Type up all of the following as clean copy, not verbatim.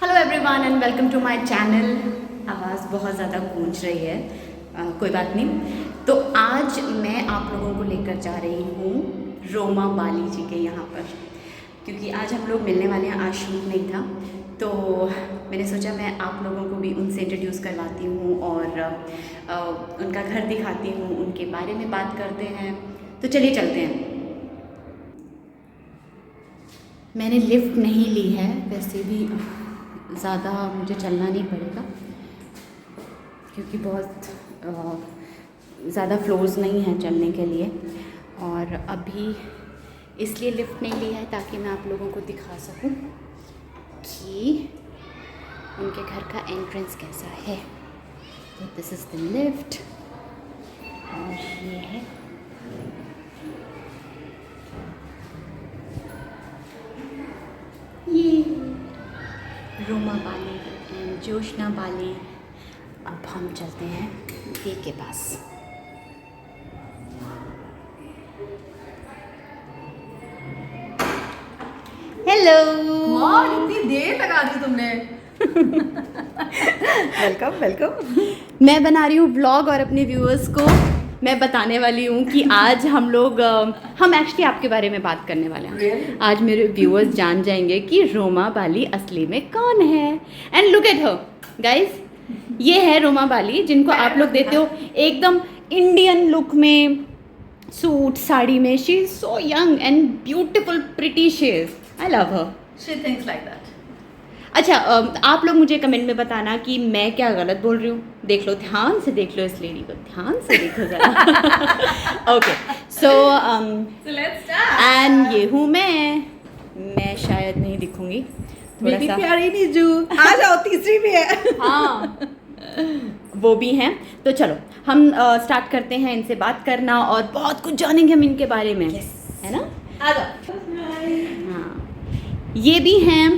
Hello everyone and welcome to my channel. आवाज़ बहुत ज़्यादा गूंज रही है, कोई बात नहीं। तो आज मैं आप लोगों को लेकर जा रही हूँ रोमा बाली जी के यहाँ पर, क्योंकि आज हम लोग मिलने वाले हैं। आज शूट नहीं था तो मैंने सोचा मैं आप लोगों को भी उनसे इंट्रोड्यूस करवाती हूँ और उनका घर दिखाती हूँ, उनके बारे में बात करते हैं। तो चलिए चलते हैं। मैंने लिफ्ट नहीं ली है, वैसे भी ज़्यादा मुझे चलना नहीं पड़ेगा क्योंकि बहुत ज़्यादा फ्लोर्स नहीं हैं चलने के लिए, और अभी इसलिए लिफ्ट नहीं ली है ताकि मैं आप लोगों को दिखा सकूं कि उनके घर का एंट्रेंस कैसा है। तो दिस इज़ द लिफ्ट और ये है रोमा बाली एंड जोशना बाली। अब हम चलते हैं गेट के पास। हेलो, इतनी देर लगा दी तुमने। Welcome welcome. मैं बना रही हूँ ब्लॉग और अपने व्यूअर्स को मैं बताने वाली हूँ कि आज हम लोग हम एक्चुअली आपके बारे में बात करने वाले हैं। Really? आज मेरे व्यूअर्स जान जाएंगे कि रोमा बाली असली में कौन है। And look at her guys, ये है रोमा बाली जिनको आप लोग देते हो एकदम इंडियन लुक में, सूट साड़ी में। She is so young and beautiful, pretty she is. I love her. She thinks like that. अच्छा, आप लोग मुझे कमेंट में बताना कि मैं क्या गलत बोल रही हूँ। देख लो, ध्यान से देख लो, इस लेडी को ध्यान से देखो जरा। Okay so So let's start. And ये हूँ मैं शायद नहीं दिखूंगी थोड़ा मेरी सा। प्यारी नीजू, आ जाओ, तीसरी भी है। हाँ, वो भी हैं। तो चलो हम स्टार्ट करते हैं इनसे बात करना और बहुत कुछ जानेंगे हम इनके बारे में। है ना? आ जाओ। हाँ, ये भी हैं।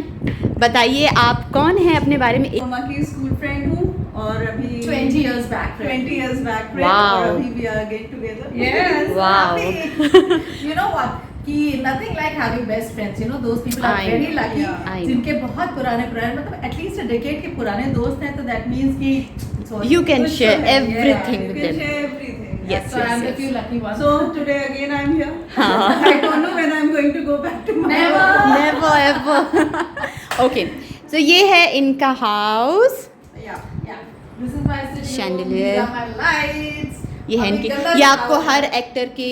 बताइए आप कौन हैं अपने बारे में। मम्मा की स्कूल फ्रेंड हूँ और अभी 20 years back. 20 years back friend Wow. और अभी we are get together. Yes. Wow. happy. You know what? कि nothing like having best friends. You know those people are I very know. lucky. Yeah. I know. जिनके बहुत पुराने मतलब at least a decade के पुराने दोस्त हैं, तो that means कि it's all You can good share to have. everything You with can them. share everything. Yes, So I'm the yes. few lucky ones. So today again I'm here. हाँ. I don't know when I'm going to go back to my Never. Never ever. Okay, so ये है इनका house. Yeah. This is my studio. Chandelier. These are my lights. ये है अभी इनकी, colour ये आपको लगाओ। हर एक्टर के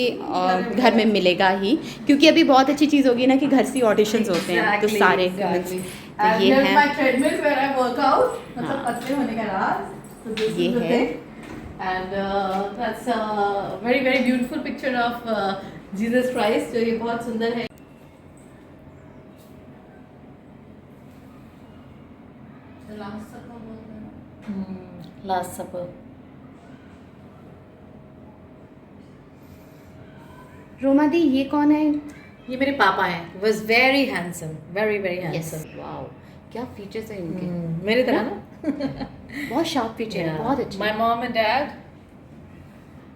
घर में मिलेगा ही, क्योंकि अभी बहुत अच्छी चीज़ होगी ना कि घर से ऑडिशंस होते हैं तो सारे Exactly. तो And ये here's है। my treadmill where I work out. मतलब हाँ। पतले होने का राज। So this ये is the है। thing. And that's a very very beautiful picture of Jesus Christ, जो ये बहुत सुंदर है। The Last Supper बोलते हैं। Last Supper. रोमा दी, ये कौन है? ये मेरे पापा हैं. Was very handsome, very very yes, handsome. Wow, क्या फीचर्स हैं इनके। मेरे तरह ना? बहुत शार्प फीचर है, बहुत अच्छे। My mom and dad.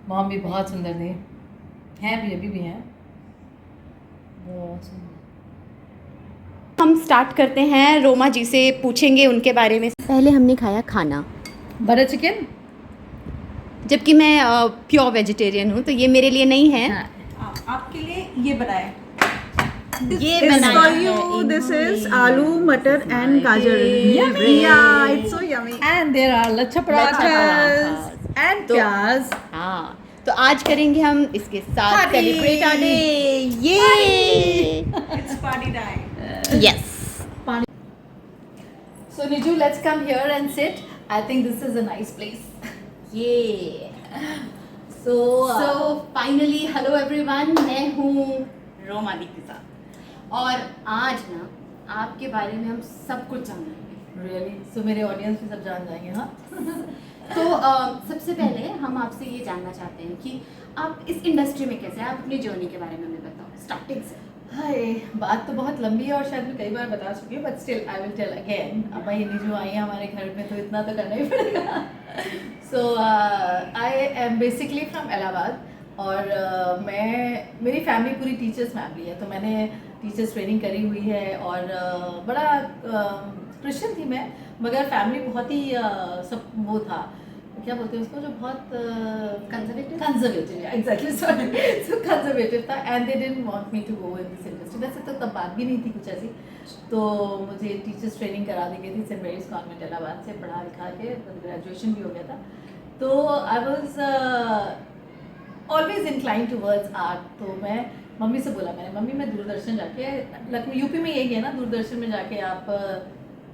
Mom भी बहुत सुंदर थी, हैं भी, अभी भी हैं, बहुत सुंदर। हम स्टार्ट करते हैं, रोमा जी से पूछेंगे उनके बारे में। पहले हमने खाया खाना, बटर चिकन। जबकि मैं प्योर वेजिटेरियन हूँ तो ये मेरे लिए नहीं है। आपके लिए ये बनाए. ये This बनाया for है you. This is इन्होंने। aloo, matar and gajar. Yummy. Yeah, it's so yummy. And there are lachha paratha. Paratha and तो- प्याज। हाँ, तो आज करेंगे हम इसके साथ Party! सेलिब्रेट आने। ये It's party time. Yes. So Niju, let's come here and sit. I think this is a nice place. ये So so finally hello everyone, मैं हूँ रोमा दी के साथ और आज ना आपके बारे में हम सब कुछ जानेंगे। really, so मेरे ऑडियंस भी सब जान जाएंगे, हाँ? तो सबसे पहले हम आपसे ये जानना चाहते हैं कि आप इस इंडस्ट्री में कैसे हैं। आप अपनी जर्नी के बारे में हमें बताओ स्टार्टिंग से। हाय, बात तो बहुत लंबी है और शायद मैं कई बार बता चुकी हूँ, but still I will tell again. अब भाई नीजू आई है हमारे घर में तो इतना तो करना ही पड़ेगा। So I am basically from Allahabad और मेरी फैमिली पूरी टीचर्स फैमिली है, तो मैंने टीचर्स ट्रेनिंग करी हुई है और बड़ा क्रिश्चियन थी मैं, मगर फैमिली बहुत ही सब वो था, क्या बोलते हैं उसको, जो बहुत conservative, exactly, sorry, so conservative था, and they didn't want me to go in this industry. वैसे तो तब बात भी नहीं थी कुछ ऐसी, तो मुझे टीचर्स ट्रेनिंग करा दी गई थी सेंट मेरीज कॉन्वेंट इलाहाबाद से, पढ़ा लिखा के ग्रेजुएशन भी हो गया था। तो I was always incline towards art. तो मैं मम्मी से बोला, मैंने मम्मी मैं दूरदर्शन जाके, लखनऊ यूपी में यही है ना, दूरदर्शन में जाके आप,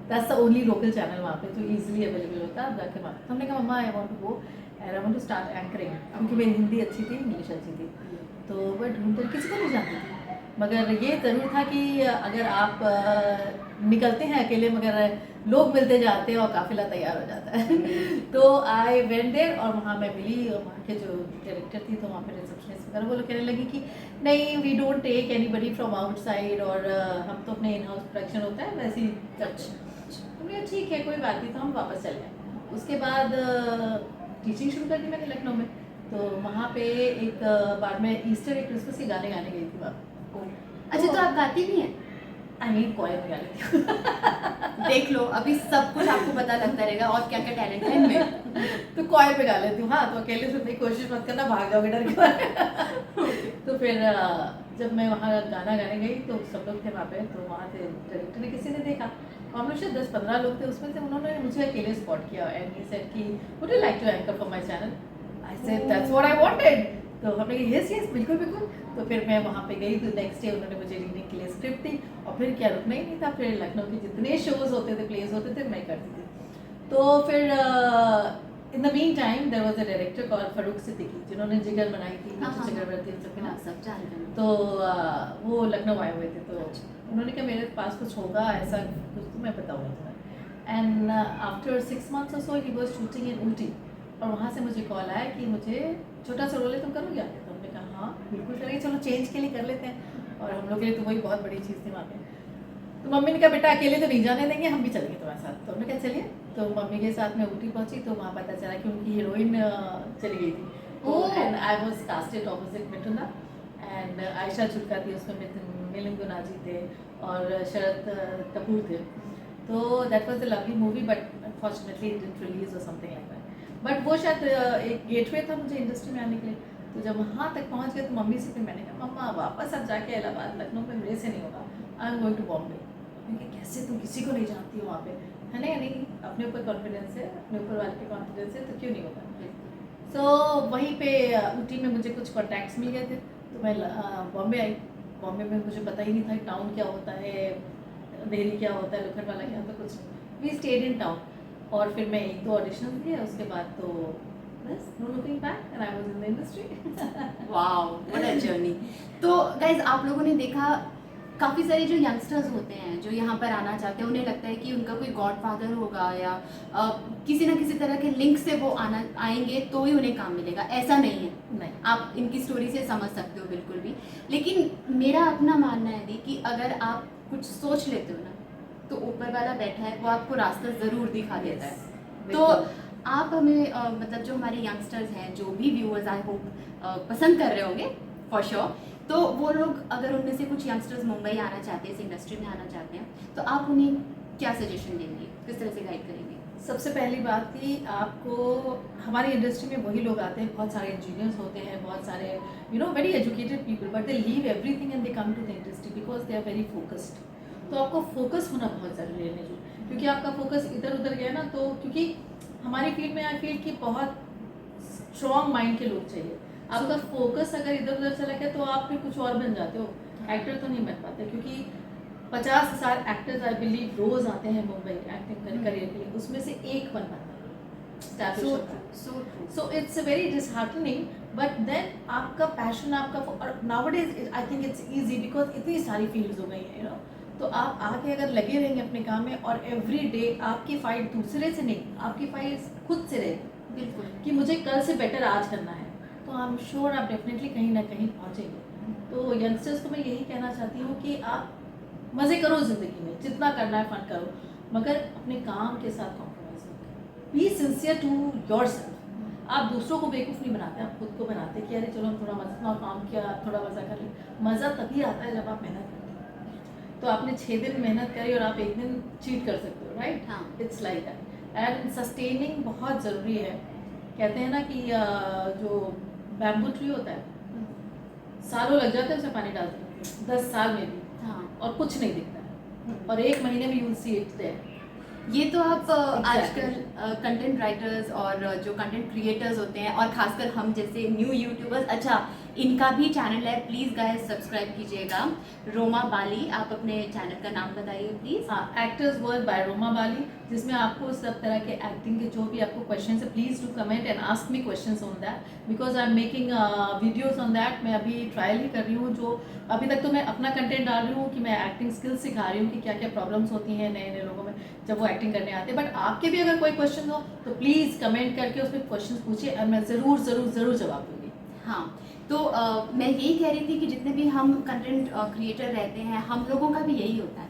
that's the only local channel वहाँ पे जो इजीली अवेलेबल होता है, आप जाके वहाँ। तो हमने कहा मम्मा I want to go and I want to start anchoring, क्योंकि मेरी हिंदी अच्छी थी, इंग्लिश अच्छी थी, तो वह ढूंढते किसी को नहीं जानती थी। मगर ये ज़रूर था कि अगर आप निकलते हैं अकेले, मगर लोग मिलते जाते हैं और काफिला तैयार हो जाता है। तो आई वेंट देयर और वहाँ मैं मिली, और वहाँ के जो डायरेक्टर थी, तो वहाँ पे रिसेप्शनिस्ट वगैरह वो लोग कहने लगी कि नहीं, we don't take anybody from outside, और हम तो अपने इन हाउस प्रोडक्शन होता है वैसे ही करते हैं। हमने कहा ठीक है कोई बात नहीं, तो हम वापस चले गए। उसके बाद टीचिंग शुरू कर दी मैंने लखनऊ में। तो वहाँ पे एक बार मैं ईस्टर एक क्रिसमस के गाने गाने गई थी वहाँ। अच्छा, तो आप गाती भी हैं? आई मीन कॉयर में गा लेती हूँ। देख लो, अभी सब कुछ आपको पता लगता रहेगा और क्या क्या टैलेंट है इनमें। तो कॉयर में गा लेती हूँ। हाँ, तो अकेले सुनने की कोशिश मत करना, भाग जाओगे डर के। तो फिर जब मैं वहाँ गाना गाने गई तो सब लोग थे वहाँ पे, तो वहाँ से डायरेक्टर ने किसी ने देखा, हम लोग शायद 10-15 लोग थे उसमें से, उन्होंने मुझे अकेले स्पॉट किया एंड ही सेड कि would you like to anchor for my channel. I said that's what I wanted. तो हमने कहा यस यस बिल्कुल बिल्कुल। तो फिर मैं वहाँ पे गई, तो नेक्स्ट डे उन्होंने मुझे रीडिंग के लिए स्क्रिप्ट दी, और फिर क्या रुकना ही नहीं था, फिर लखनऊ के जितने शोज होते थे, प्लेस होते थे, मैं करती थी। तो फिर in the mean time there was a director called Farooq Siddiqui, जिन्होंने जिगर बनाई थी, चक्रवर्ती इन सबके नाम। सब जानते हैं। तो वो लखनऊ आए हुए थे, तो उन्होंने कहा मेरे पास कुछ होगा ऐसा कुछ, तो मैं बताऊँगा तुम्हें। And after 6 months or so he was shooting in Ooty, और वहाँ से मुझे कॉल आया कि मुझे छोटा सा रोल है, तुम करोगे? तो हमने कहा हाँ बिल्कुल करेंगे, चलो चेंज के लिए कर लेते हैं। और हम लोग के लिए तो वही बहुत बड़ी चीज़ थी वहाँ पे। तो मम्मी ने कहा बेटा अकेले तो नहीं जाने देंगे, हम भी चलेंगे तुम्हारे साथ। तो हमने कहा चलिए। तो मम्मी के साथ मैं ऊटी पहुँची, तो वहाँ पता चला कि उनकी हीरोइन चली गई थी। And I was casted opposite Mithuna, and Ayesha चुटका थी उसमें, मिलिंद गुनाजी थे और शरद कपूर थे। तो that was a lovely movie, but unfortunately it didn't release और समथिंग लाइक दैट। बट वो शायद एक गेटवे था मुझे इंडस्ट्री में आने के लिए। तो जब वहाँ तक पहुँच गए तो मम्मी से फिर मैंने कहा मम्मा वापस अब जाके इलाहाबाद लखनऊ में मेरे से नहीं होगा, I am going to Bombay. क्योंकि कैसे तुम किसी को नहीं जानती हो वहाँ पे, है ना? नहीं, अपने ऊपर कॉन्फिडेंस है, अपने ऊपर वाले पे कॉन्फिडेंस है, तो क्यों नहीं होगा। सो वहीं पे ऊटी में मुझे कुछ कॉन्टैक्ट्स मिल गए थे, तो मैं बॉम्बे आई। बॉम्बे में मुझे पता ही नहीं था टाउन क्या होता है, अंधेरी क्या होता है, लोखंडवाला क्या होता है, कुछ। वी स्टेड इन टाउन, और फिर मैं 1-2 ऑडिशन दिए, उसके बाद तो बस no looking back and I was in the industry. Wow, what a journey. तो गाइज, आप लोगों ने देखा काफ़ी सारे जो यंगस्टर्स होते हैं जो यहाँ पर आना चाहते हैं, उन्हें लगता है कि उनका कोई गॉडफादर होगा या किसी ना किसी तरह के लिंक से वो आएंगे तो ही उन्हें काम मिलेगा। ऐसा नहीं है। नहीं, आप इनकी स्टोरी से समझ सकते हो बिल्कुल भी। लेकिन मेरा अपना मानना है दी कि अगर आप कुछ सोच लेते हो ना, तो ऊपर वाला बैठा है, वो आपको रास्ता ज़रूर दिखा देता है। तो आप हमें मतलब जो हमारे यंगस्टर्स हैं, जो भी व्यूअर्स आई होप पसंद कर रहे होंगे फॉर श्योर, तो वो लोग अगर उनमें से कुछ यंगस्टर्स मुंबई आना चाहते हैं, इस इंडस्ट्री में आना चाहते हैं, तो आप उन्हें क्या सजेशन देंगे, किस तरह से गाइड करेंगे? सबसे पहली बात कि आपको, हमारी इंडस्ट्री में वही लोग आते हैं, बहुत सारे इंजीनियर्स होते हैं, बहुत सारे very educated people, but they leave everything and they come to the industry because they are very focused. तो आपको फोकस होना बहुत ज़रूरी है, क्योंकि आपका फोकस इधर उधर गया ना, तो क्योंकि हमारी फील्ड में आई फील कि बहुत स्ट्रॉन्ग माइंड के लोग चाहिए। आपका फोकस अगर इधर उधर चला गया तो आप फिर कुछ और बन जाते हो, एक्टर तो नहीं बन पाते। क्योंकि 50,000 एक्टर्स आई बिलीव रोज आते हैं मुंबई एक्टिंग करियर के लिए, उसमें से एक बन पाता है। So it's very disheartening, but then आपका पैशन, आपका nowadays I think it's easy because इतनी सारी फील्ड्स हो गई हैं, तो आप आके अगर लगे रहेंगे अपने काम में, और एवरी डे आपकी फाइट दूसरे से नहीं, आपकी फाइट खुद से रहेगी बिल्कुल, कि मुझे कल से बेटर आज करना है, तो आई एम श्योर आप डेफिनेटली कहीं ना कहीं पहुँचेंगे। तो यंगस्टर्स को मैं यही कहना चाहती हूँ कि आप मज़े करो ज़िंदगी में, जितना करना है फन करो, मगर अपने काम के साथ कॉम्प्रोमाइज़ मत करो। Be sincere to your yourself दूसरों को बेवकूफ़ नहीं बनाते, आप खुद को बनाते कि अरे चलो थोड़ा मज़ा काम किया, थोड़ा मज़ा कर ले। मज़ा तभी आता है जब आप मेहनत करते हो। तो आपने 6 दिन मेहनत करी और आप एक दिन चीट कर सकते हो, राइट? हाँ। It's like that and sustaining बहुत ज़रूरी है। कहते हैं ना कि जो बैम्बू ट्री होता है सालों लग जाते हैं उसे पानी डालते हैं, 10 साल में भी, हाँ, और कुछ नहीं दिखता है, और 1 महीने में you will see it there. ये तो आप Exactly. आजकल कंटेंट राइटर्स और जो कंटेंट क्रिएटर्स होते हैं और खासकर हम जैसे न्यू यूट्यूबर्स, अच्छा इनका भी चैनल है, प्लीज़ गाइस सब्सक्राइब कीजिएगा। रोमा बाली, आप अपने चैनल का नाम बताइए प्लीज़। हाँ, एक्टर्स वर्ल्ड बाय रोमा बाली, जिसमें आपको सब तरह के एक्टिंग के जो भी आपको क्वेश्चन है, please do comment and ask me questions on that, because I am making videos on that. मैं अभी ट्रायल ही कर रही हूँ, जो अभी तक तो मैं अपना कंटेंट डाल रही हूँ कि मैं एक्टिंग स्किल्स सिखा रही हूँ कि क्या क्या प्रॉब्लम्स होती हैं नए नए लोगों में जब वो एक्टिंग करने आते हैं। बट आपके भी अगर कोई क्वेश्चन हो तो प्लीज़ कमेंट करके उसमें क्वेश्चन पूछिए और मैं ज़रूर ज़रूर ज़रूर जवाब दूँगी। हाँ, तो मैं यही कह रही थी कि जितने भी हम कंटेंट क्रिएटर रहते हैं, हम लोगों का भी यही होता है।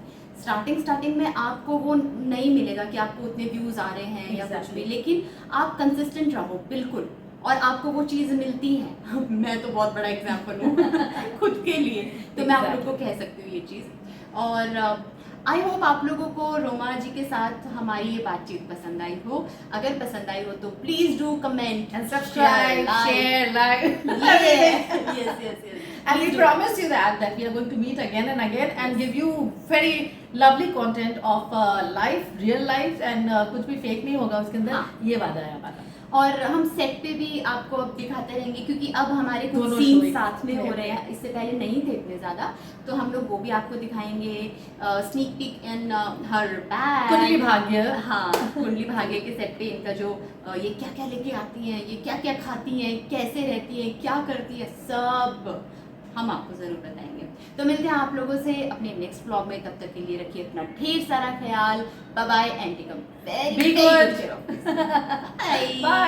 स्टार्टिंग में आपको वो नहीं मिलेगा कि आपको उतने व्यूज़ आ रहे हैं या कुछ Exactly. भी, लेकिन आप कंसिस्टेंट रहो बिल्कुल, और आपको वो चीज़ मिलती है। मैं तो बहुत बड़ा एग्जाम्पल हूँ खुद के लिए, तो मैं आप लोग को कह सकती हूँ ये चीज़। और आई होप आप लोगों को रोमा जी के साथ हमारी ये बातचीत पसंद आई हो। अगर पसंद आई हो तो please do comment And subscribe, share, like. yes. And we promise you that we are going to meet again and again and give you very lovely content of life, real life, and कुछ भी fake नहीं होगा उसके अंदर। हाँ। ये वादा है हमारा। और हम सेट पे भी आपको अब दिखाते रहेंगे, क्योंकि अब हमारे कुछ दोनों सीन show साथ में हो एक रहे हैं, इससे पहले नहीं थे इतने ज़्यादा, तो हम लोग वो भी आपको दिखाएंगे। Sneak peak in her bag, Kundali Bhagya. हाँ, कुंडली भाग्य के सेट पे इनका जो ये क्या क्या लेके आती हैं, ये क्या क्या खाती हैं, कैसे रहती हैं, क्या करती है, सब हम आपको ज़रूर बताएंगे। तो मिलते हैं आप लोगों से अपने नेक्स्ट व्लॉग में, तब तक के लिए रखिए अपना ढेर सारा ख्याल। Bye bye and take a Be good. Very good care of. Bye.